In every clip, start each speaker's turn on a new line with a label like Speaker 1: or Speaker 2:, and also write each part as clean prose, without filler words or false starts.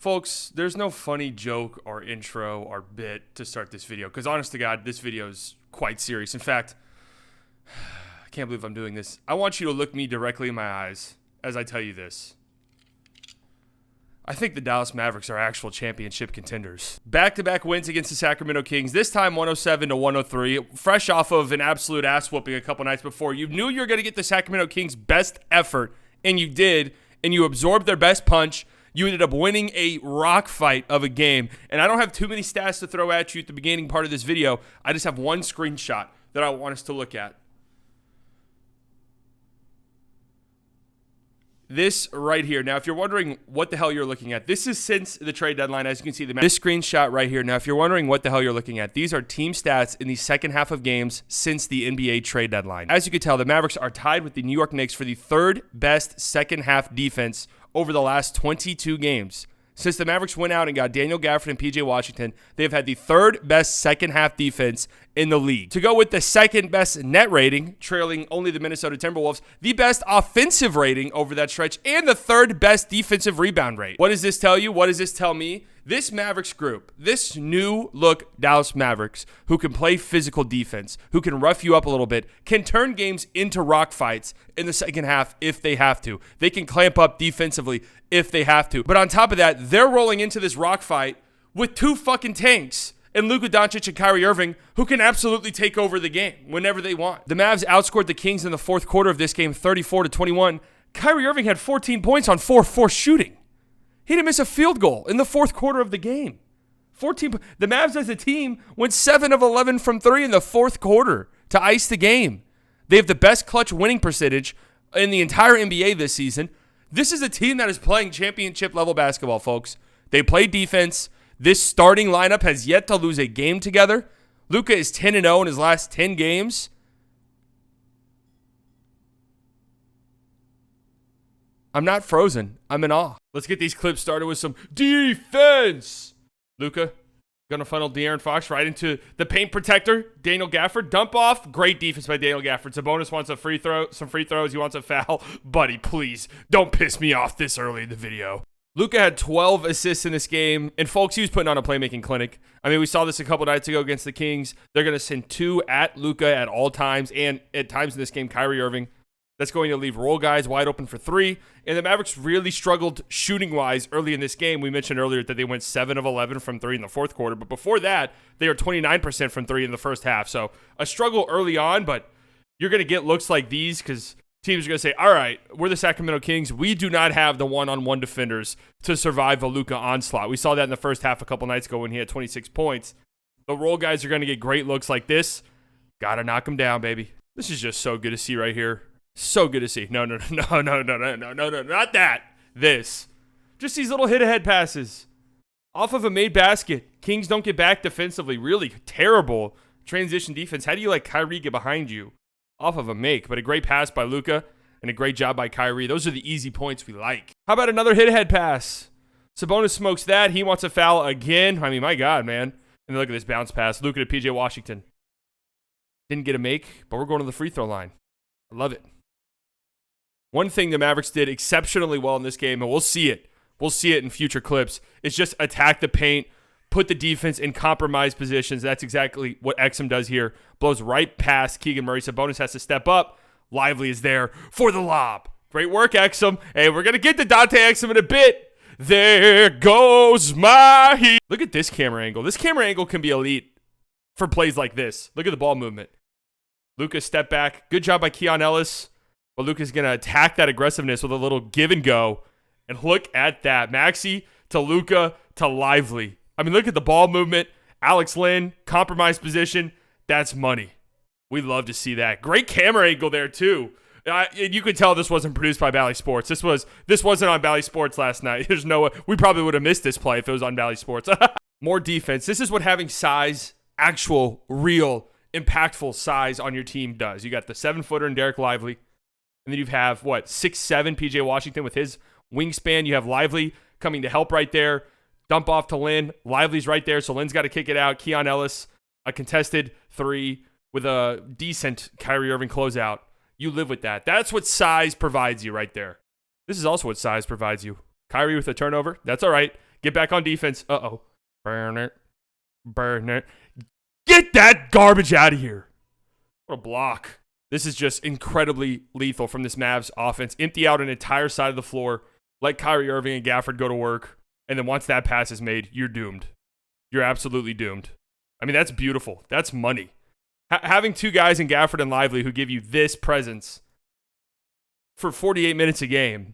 Speaker 1: Folks, there's no funny joke or intro or bit to start this video because honest to God, this video is quite serious. In fact, I can't believe I'm doing this. I want you to look me directly in my eyes as I tell you this. I think the Dallas Mavericks are actual championship contenders. Back-to-back wins against the Sacramento Kings, this time 107-103, fresh off of an absolute ass-whooping a couple nights before. You knew you were going to get the Sacramento Kings' best effort, and you did, and you absorbed their best punch. You ended up winning a rock fight of a game. And I don't have too many stats to throw at you at the beginning part of this video. I just have one screenshot that I want us to look at. This right here. Now, if you're wondering what the hell you're looking at, this is since the trade deadline. As you can see, this screenshot right here. Now, if you're wondering what the hell you're looking at, these are team stats in the second half of games since the NBA trade deadline. As you can tell, the Mavericks are tied with the New York Knicks for the third best second half defense over the last 22 games. Since the Mavericks went out and got Daniel Gafford and PJ Washington, they've had the third best second half defense in the league. To go with the second best net rating, trailing only the Minnesota Timberwolves, the best offensive rating over that stretch, and the third best defensive rebound rate. What does this tell you? What does this tell me? This Mavericks group, this new look Dallas Mavericks, who can play physical defense, who can rough you up a little bit, can turn games into rock fights in the second half if they have to. They can clamp up defensively if they have to. But on top of that, they're rolling into this rock fight with two fucking tanks and Luka Doncic and Kyrie Irving, who can absolutely take over the game whenever they want. The Mavs outscored the Kings in the fourth quarter of this game 34-21. Kyrie Irving had 14 points on 4-4 shooting. He didn't miss a field goal in the fourth quarter of the game. The Mavs as a team went 7 of 11 from 3 in the fourth quarter to ice the game. They have the best clutch winning percentage in the entire NBA this season. This is a team that is playing championship level basketball, folks. They play defense. This starting lineup has yet to lose a game together. Luka is 10-0 in his last 10 games. I'm not frozen. I'm in awe. Let's get these clips started with some defense. Luka gonna funnel De'Aaron Fox right into the paint protector. Daniel Gafford, dump off. Great defense by Daniel Gafford. Sabonis wants a free throw, some free throws. He wants a foul. Buddy, please don't piss me off this early in the video. Luka had 12 assists in this game, and folks, he was putting on a playmaking clinic. I mean, we saw this a couple nights ago against the Kings. They're going to send 2 at Luka at all times, and at times in this game, Kyrie Irving. That's going to leave roll guys wide open for 3. And the Mavericks really struggled shooting-wise early in this game. We mentioned earlier that they went 7 of 11 from 3 in the fourth quarter. But before that, they were 29% from 3 in the first half. So a struggle early on, but you're going to get looks like these because teams are going to say, all right, we're the Sacramento Kings. We do not have the one-on-one defenders to survive a Luka onslaught. We saw that in the first half a couple nights ago when he had 26 points. The roll guys are going to get great looks like this. Got to knock them down, baby. This is just so good to see right here. So good to see. No, not that. This. Just these little hit-ahead passes. Off of a made basket. Kings don't get back defensively. Really terrible transition defense. How do you let Kyrie get behind you off of a make? But a great pass by Luka and a great job by Kyrie. Those are the easy points we like. How about another hit-ahead pass? Sabonis smokes that. He wants a foul again. I mean, my God, man. And look at this bounce pass. Luka to PJ Washington. Didn't get a make, but we're going to the free throw line. I love it. One thing the Mavericks did exceptionally well in this game, and we'll see it in future clips, is just attack the paint, put the defense in compromised positions. That's exactly what Exum does here. Blows right past Keegan Murray. Sabonis has to step up. Lively is there for the lob. Great work, Exum. Hey, we're going to get to Dante Exum in a bit. There goes my heat. Look at this camera angle. This camera angle can be elite for plays like this. Look at the ball movement. Luka step back. Good job by Keon Ellis. But Luka's going to attack that aggressiveness with a little give and go. And look at that. Maxey to Luka to Lively. I mean, look at the ball movement. Alex Lynn, compromised position. That's money. We love to see that. Great camera angle there, too. You could tell this wasn't produced by Bally Sports. This wasn't on Bally Sports last night. There's no way. We probably would have missed this play if it was on Bally Sports. More defense. This is what having size, actual, real, impactful size on your team does. You got the 7-footer in Derek Lively. And then you have, 6'7" PJ Washington with his wingspan. You have Lively coming to help right there. Dump off to Lynn. Lively's right there, so Lynn's got to kick it out. Keon Ellis, a contested 3 with a decent Kyrie Irving closeout. You live with that. That's what size provides you right there. This is also what size provides you. Kyrie with a turnover. That's all right. Get back on defense. Uh-oh. Burn it. Burn it. Get that garbage out of here. What a block. This is just incredibly lethal from this Mavs offense. Empty out an entire side of the floor. Let Kyrie Irving and Gafford go to work. And then once that pass is made, you're doomed. You're absolutely doomed. I mean, that's beautiful. That's money. Having two guys in Gafford and Lively who give you this presence for 48 minutes a game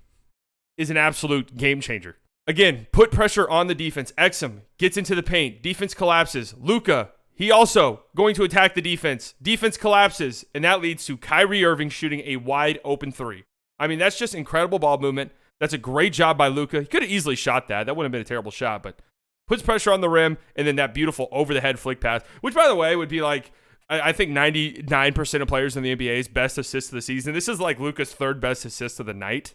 Speaker 1: is an absolute game changer. Again, put pressure on the defense. Exum gets into the paint. Defense collapses. Luka, he also going to attack the defense. Defense collapses, and that leads to Kyrie Irving shooting a wide open three. I mean, that's just incredible ball movement. That's a great job by Luka. He could have easily shot that. That wouldn't have been a terrible shot, but puts pressure on the rim, and then that beautiful over-the-head flick pass, which, by the way, would be like, I think 99% of players in the NBA's best assist of the season. This is like Luka's third best assist of the night.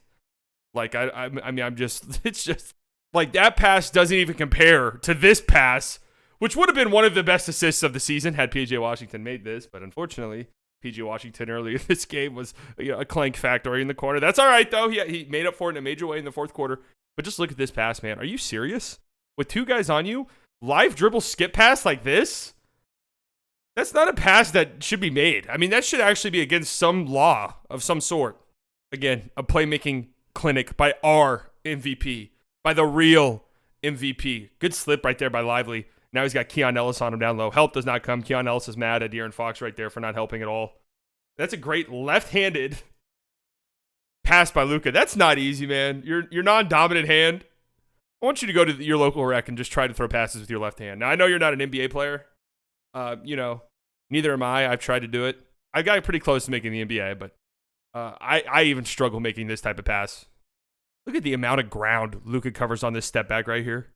Speaker 1: Like, I mean, it's just, like, that pass doesn't even compare to this pass, which would have been one of the best assists of the season had P.J. Washington made this. But unfortunately, P.J. Washington earlier this game was a clank factory in the corner. That's all right, though. He made up for it in a major way in the fourth quarter. But just look at this pass, man. Are you serious? With two guys on you, live dribble skip pass like this? That's not a pass that should be made. I mean, that should actually be against some law of some sort. Again, a playmaking clinic by our MVP, by the real MVP. Good slip right there by Lively. Now he's got Keon Ellis on him down low. Help does not come. Keon Ellis is mad at De'Aaron Fox right there for not helping at all. That's a great left-handed pass by Luka. That's not easy, man. Your non-dominant hand. I want you to go to your local rec and just try to throw passes with your left hand. Now, I know you're not an NBA player. Neither am I. I've tried to do it. I got pretty close to making the NBA, but I even struggle making this type of pass. Look at the amount of ground Luka covers on this step back right here.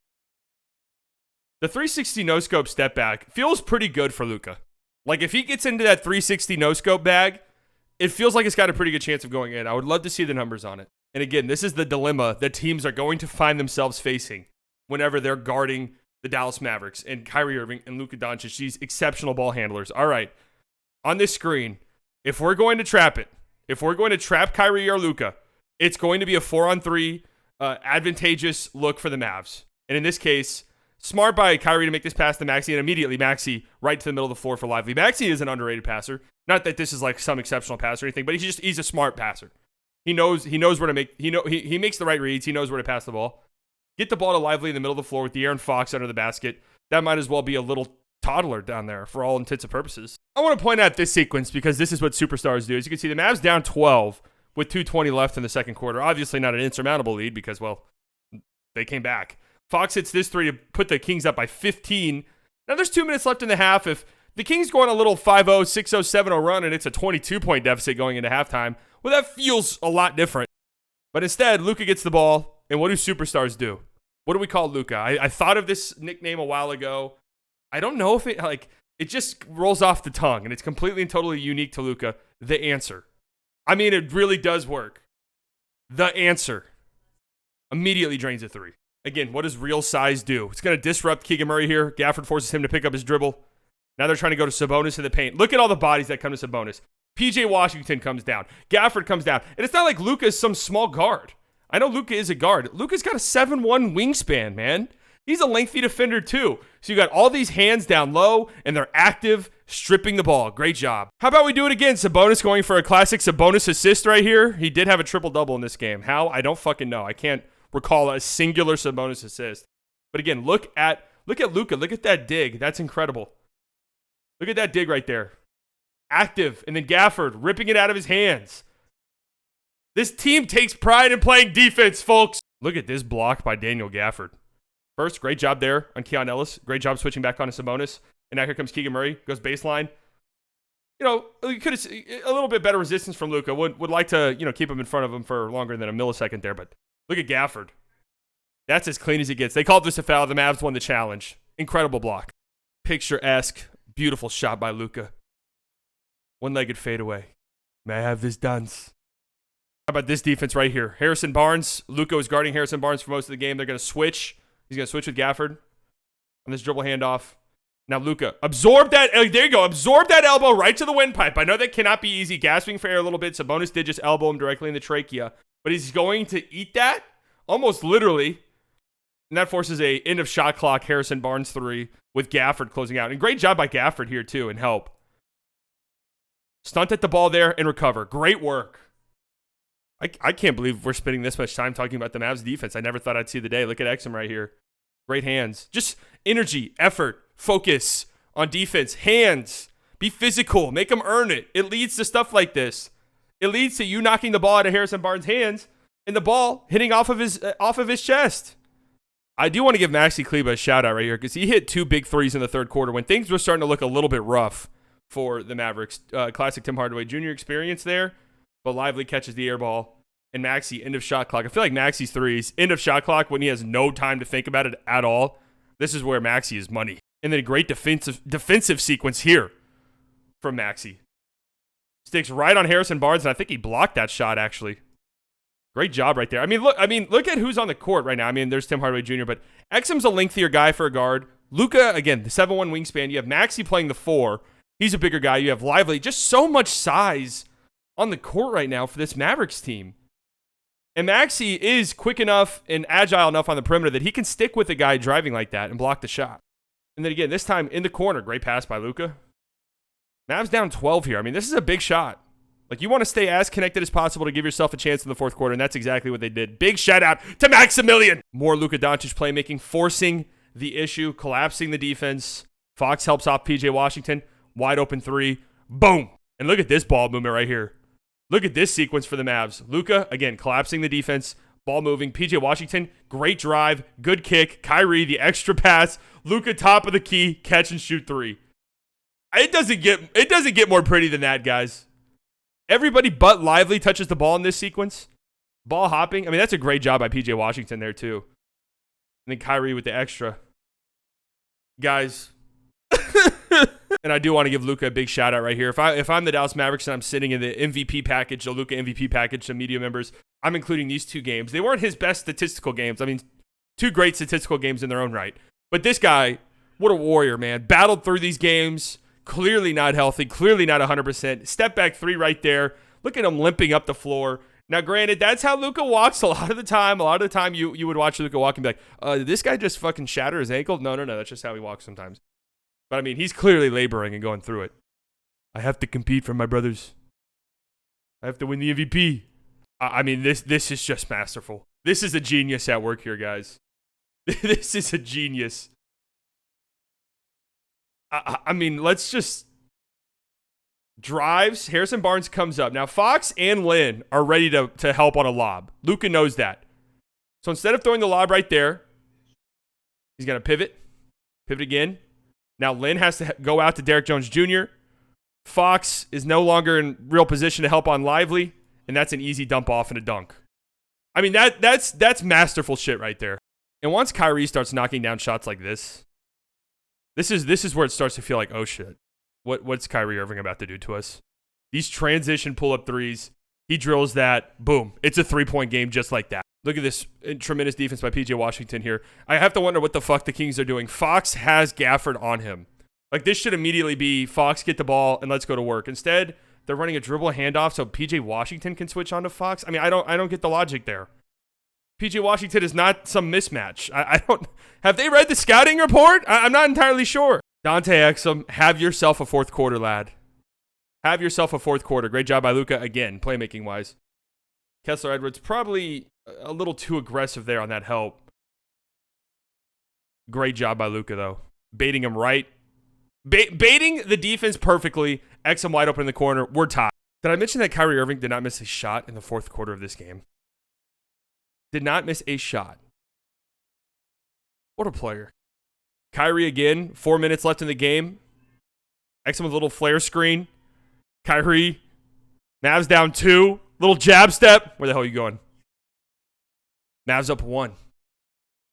Speaker 1: The 360 no-scope step back feels pretty good for Luka. Like, if he gets into that 360 no-scope bag, it feels like it's got a pretty good chance of going in. I would love to see the numbers on it. And again, this is the dilemma that teams are going to find themselves facing whenever they're guarding the Dallas Mavericks and Kyrie Irving and Luka Doncic, these exceptional ball handlers. All right, on this screen, if we're going to trap it, if we're going to trap Kyrie or Luka, it's going to be a 4-on-3 advantageous look for the Mavs. And in this case, smart by Kyrie to make this pass to Maxey, and immediately Maxey right to the middle of the floor for Lively. Maxey is an underrated passer. Not that this is like some exceptional pass or anything, but he's a smart passer. He knows where to make. He makes the right reads. He knows where to pass the ball. Get the ball to Lively in the middle of the floor with De'Aaron Fox under the basket. That might as well be a little toddler down there for all intents and purposes. I want to point out this sequence because this is what superstars do. As you can see, the Mavs down 12 with 2:20 left in the second quarter. Obviously not an insurmountable lead because, well, they came back. Fox hits this three to put the Kings up by 15. Now there's 2 minutes left in the half. If the Kings go on a little 5-0, 6-0, 7-0 run and it's a 22-point deficit going into halftime, well, that feels a lot different. But instead, Luka gets the ball, and what do superstars do? What do we call Luka? I thought of this nickname a while ago. I don't know if it just rolls off the tongue, and it's completely and totally unique to Luka. The answer. I mean, it really does work. The answer. Immediately drains a three. Again, what does real size do? It's going to disrupt Keegan Murray here. Gafford forces him to pick up his dribble. Now they're trying to go to Sabonis in the paint. Look at all the bodies that come to Sabonis. P.J. Washington comes down. Gafford comes down. And it's not like Luka is some small guard. I know Luka is a guard. Luka's got a 7'1" wingspan, man. He's a lengthy defender too. So you got all these hands down low, and they're active, stripping the ball. Great job. How about we do it again? Sabonis going for a classic Sabonis assist right here. He did have a triple-double in this game. How? I don't fucking know. I can't recall a singular Sabonis assist. But again, look at Luka. Look at that dig. That's incredible. Look at that dig right there. Active, and then Gafford ripping it out of his hands. This team takes pride in playing defense, folks. Look at this block by Daniel Gafford. First, great job there on Keon Ellis. Great job switching back on to Sabonis. And now here comes Keegan Murray. Goes baseline. You could have a little bit better resistance from Luka. Would like to, keep him in front of him for longer than a millisecond there. But look at Gafford. That's as clean as it gets. They called this a foul. The Mavs won the challenge. Incredible block. Picturesque, beautiful shot by Luka. One-legged fadeaway. May I have this dance? How about this defense right here? Harrison Barnes. Luka was guarding Harrison Barnes for most of the game. They're going to switch. He's going to switch with Gafford on this dribble handoff. Now Luka, absorb that. There you go. Absorb that elbow right to the windpipe. I know that cannot be easy. Gasping for air a little bit. Sabonis did just elbow him directly in the trachea. But he's going to eat that almost literally And that forces a end of shot clock Harrison Barnes 3 with Gafford closing out. And great job by Gafford here too and help. Stunt at the ball there and recover. Great work. I can't believe we're spending this much time talking about the Mavs defense. I never thought I'd see the day. Look at Exum right here. Great hands. Just energy, effort, focus on defense. Hands. Be physical. Make them earn it. It leads to stuff like this. It leads to you knocking the ball out of Harrison Barnes' hands and the ball hitting off of his chest. I do want to give Maxi Kleber a shout out right here because he hit 2 big threes in the third quarter when things were starting to look a little bit rough for the Mavericks. Classic Tim Hardaway Jr. experience there, but Lively catches the air ball and Maxi end of shot clock. I feel like Maxi's threes end of shot clock when he has no time to think about it at all. This is where Maxi is money. And then a great defensive sequence here from Maxi. Sticks right on Harrison Barnes, and I think he blocked that shot actually. Great job right there. I mean, look at who's on the court right now. I mean, there's Tim Hardaway Jr., but Exum's a lengthier guy for a guard. Luka, again, the 7'1" wingspan. You have Maxi playing the 4. He's a bigger guy. You have Lively. Just so much size on the court right now for this Mavericks team. And Maxi is quick enough and agile enough on the perimeter that he can stick with a guy driving like that and block the shot. And then again, this time in the corner, great pass by Luka. Mavs down 12 here. I mean, this is a big shot. Like, you want to stay as connected as possible to give yourself a chance in the fourth quarter, and that's exactly what they did. Big shout out to Maximilian. More Luka Doncic playmaking, forcing the issue, collapsing the defense. Fox helps off PJ Washington. Wide open 3. Boom. And look at this ball movement right here. Look at this sequence for the Mavs. Luka, again, collapsing the defense. Ball moving. PJ Washington, great drive. Good kick. Kyrie, the extra pass. Luka, top of the key. Catch and shoot 3. It doesn't get more pretty than that, guys. Everybody but Lively touches the ball in this sequence. Ball hopping. I mean, that's a great job by PJ Washington there, too. And then Kyrie with the extra. Guys. And I do want to give Luka a big shout out right here. If I'm the Dallas Mavericks and I'm sitting in the MVP package, the Luka MVP package to media members, I'm including these 2 games. They weren't his best statistical games. I mean, 2 great statistical games in their own right. But this guy, what a warrior, man. Battled through these games. Clearly not healthy, clearly not 100%. Step back 3 right there. Look at him limping up the floor. Now, granted, that's how Luka walks a lot of the time. A lot of the time you would watch Luka walk and be like, did this guy just fucking shatter his ankle? No, that's just how he walks sometimes. But, I mean, he's clearly laboring and going through it. I have to compete for my brothers. I have to win the MVP. I mean, this is just masterful. This is a genius at work here, guys. This is a genius. I mean, let's just drives. Harrison Barnes comes up. Now, Fox and Lynn are ready to help on a lob. Luka knows that. So instead of throwing the lob right there, he's going to pivot again. Now, Lynn has to go out to Derrick Jones Jr. Fox is no longer in real position to help on Lively, and that's an easy dump off and a dunk. I mean, that's masterful shit right there. And once Kyrie starts knocking down shots like this, this is where it starts to feel like, oh shit, what's Kyrie Irving about to do to us? These transition pull-up threes, he drills that, boom, it's a 3-point game just like that. Look at this tremendous defense by PJ Washington here. I have to wonder what the fuck the Kings are doing. Fox has Gafford on him. Like, this should immediately be Fox, get the ball, and let's go to work. Instead, they're running a dribble handoff so PJ Washington can switch on to Fox. I mean, I don't get the logic there. PJ Washington is not some mismatch. I don't. Have they read the scouting report? I'm not entirely sure. Dante Exum, have yourself a fourth quarter, lad. Have yourself a fourth quarter. Great job by Luka again, playmaking wise. Kessler Edwards probably a little too aggressive there on that help. Great job by Luka though, baiting him right, baiting the defense perfectly. Exum wide open in the corner. We're tied. Did I mention that Kyrie Irving did not miss a shot in the fourth quarter of this game? Did not miss a shot. What a player. Kyrie again, 4 minutes left in the game. Exum with a little flare screen. Kyrie, Mavs down 2. Little jab step. Where the hell are you going? Mavs up 1.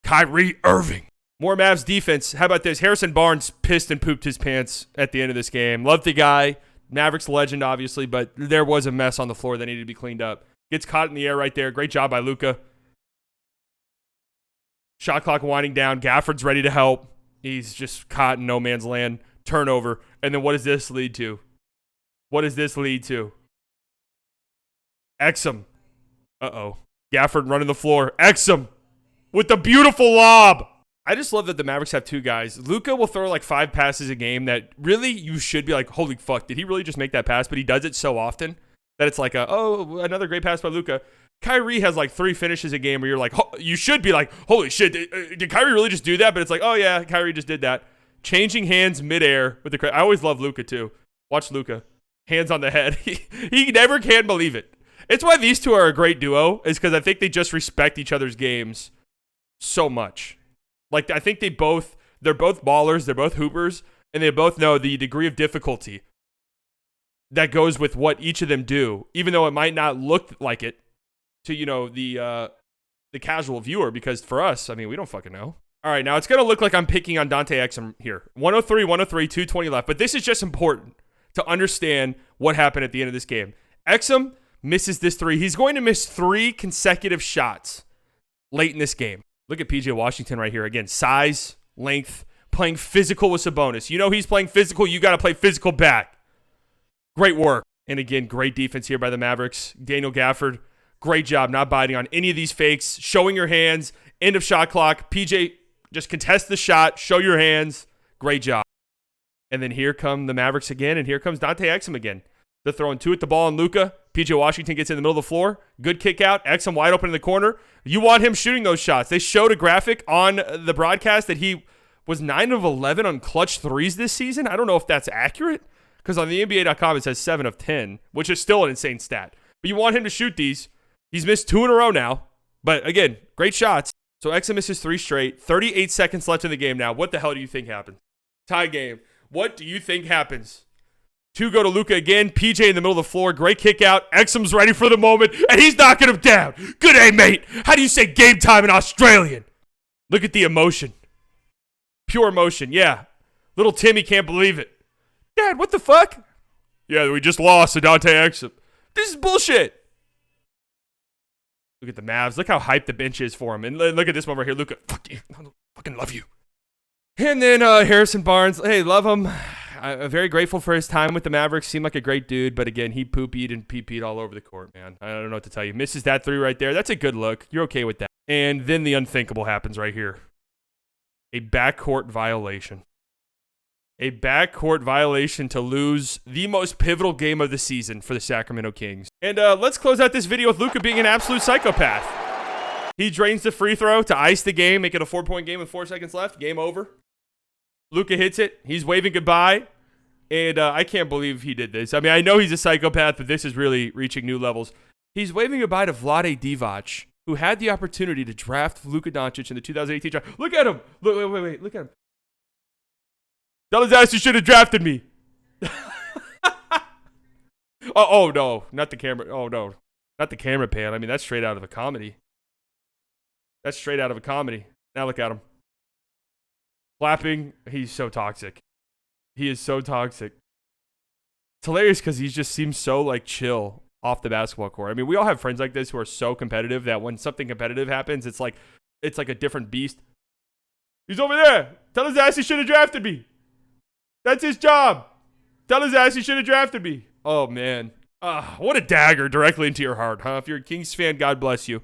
Speaker 1: Kyrie Irving. More Mavs defense. How about this? Harrison Barnes pissed and pooped his pants at the end of this game. Love the guy. Mavericks legend, obviously, but there was a mess on the floor that needed to be cleaned up. Gets caught in the air right there. Great job by Luka. Shot clock winding down. Gafford's ready to help. He's just caught in no man's land. Turnover. And then what does this lead to? What does this lead to? Exum. Uh-oh. Gafford running the floor. Exum with the beautiful lob. I just love that the Mavericks have two guys. Luka will throw like 5 passes a game that really you should be like, holy fuck, did he really just make that pass? But he does it so often that it's like, another great pass by Luka. Kyrie has like 3 finishes a game where you're like, you should be like, holy shit, did Kyrie really just do that? But it's like, oh yeah, Kyrie just did that. Changing hands midair with the. I always love Luka too. Watch Luka, hands on the head. He never can believe it. It's why these two are a great duo, is because I think they just respect each other's games so much. Like, I think they're both ballers, they're both hoopers, and they both know the degree of difficulty that goes with what each of them do, even though it might not look like it to, the casual viewer, because for us, I mean, we don't fucking know. All right, now it's going to look like I'm picking on Dante Exum here. 103, 220 left, but this is just important to understand what happened at the end of this game. Exum misses this 3. He's going to miss 3 consecutive shots late in this game. Look at PJ Washington right here. Again, size, length, playing physical with Sabonis. You know he's playing physical. You got to play physical back. Great work. And again, great defense here by the Mavericks. Daniel Gafford, great job not biting on any of these fakes, showing your hands, end of shot clock. PJ, just contest the shot, show your hands. Great job. And then here come the Mavericks again, and here comes Dante Exum again. They're throwing 2 at the ball on Luka. PJ Washington gets in the middle of the floor. Good kick out. Exum wide open in the corner. You want him shooting those shots. They showed a graphic on the broadcast that he was 9 of 11 on clutch threes this season. I don't know if that's accurate, because on the NBA.com it says 7 of 10, which is still an insane stat. But you want him to shoot these. He's missed 2 in a row now. But again, great shots. So Exum misses 3 straight. 38 seconds left in the game now. What the hell do you think happened? Tie game. What do you think happens? 2 go to Luka again. PJ in the middle of the floor. Great kick out. Exum's ready for the moment, and he's knocking him down. Good day, mate. How do you say game time in Australian? Look at the emotion. Pure emotion, yeah. Little Timmy can't believe it. Dad, what the fuck? Yeah, we just lost to Dante Exum. This is bullshit. Look at the Mavs. Look how hyped the bench is for him. And look at this one right here. Luka, fuck you. I fucking love you. And then Harrison Barnes. Hey, love him. I'm very grateful for his time with the Mavericks. Seemed like a great dude, but again, he poop-eat and pee-peed all over the court, man. I don't know what to tell you. Misses that 3 right there. That's a good look. You're okay with that. And then the unthinkable happens right here. A backcourt violation. A backcourt violation to lose the most pivotal game of the season for the Sacramento Kings. And let's close out this video with Luka being an absolute psychopath. He drains the free throw to ice the game, make it a 4-point game with 4 seconds left. Game over. Luka hits it. He's waving goodbye. And I can't believe he did this. I mean, I know he's a psychopath, but this is really reaching new levels. He's waving goodbye to Vlade Divac, who had the opportunity to draft Luka Doncic in the 2018 draft. Look at him. Wait. Look at him. Tell his ass you should have drafted me. oh, no. Not the camera. Oh, no. Not the camera pan. I mean, that's straight out of a comedy. That's straight out of a comedy. Now look at him. Clapping. He's so toxic. He is so toxic. It's hilarious because he just seems so, like, chill off the basketball court. I mean, we all have friends like this who are so competitive that when something competitive happens, it's like a different beast. He's over there. Tell his ass he should have drafted me. That's his job. Tell his ass he should have drafted me. Oh, man. What a dagger directly into your heart, huh? If you're a Kings fan, God bless you.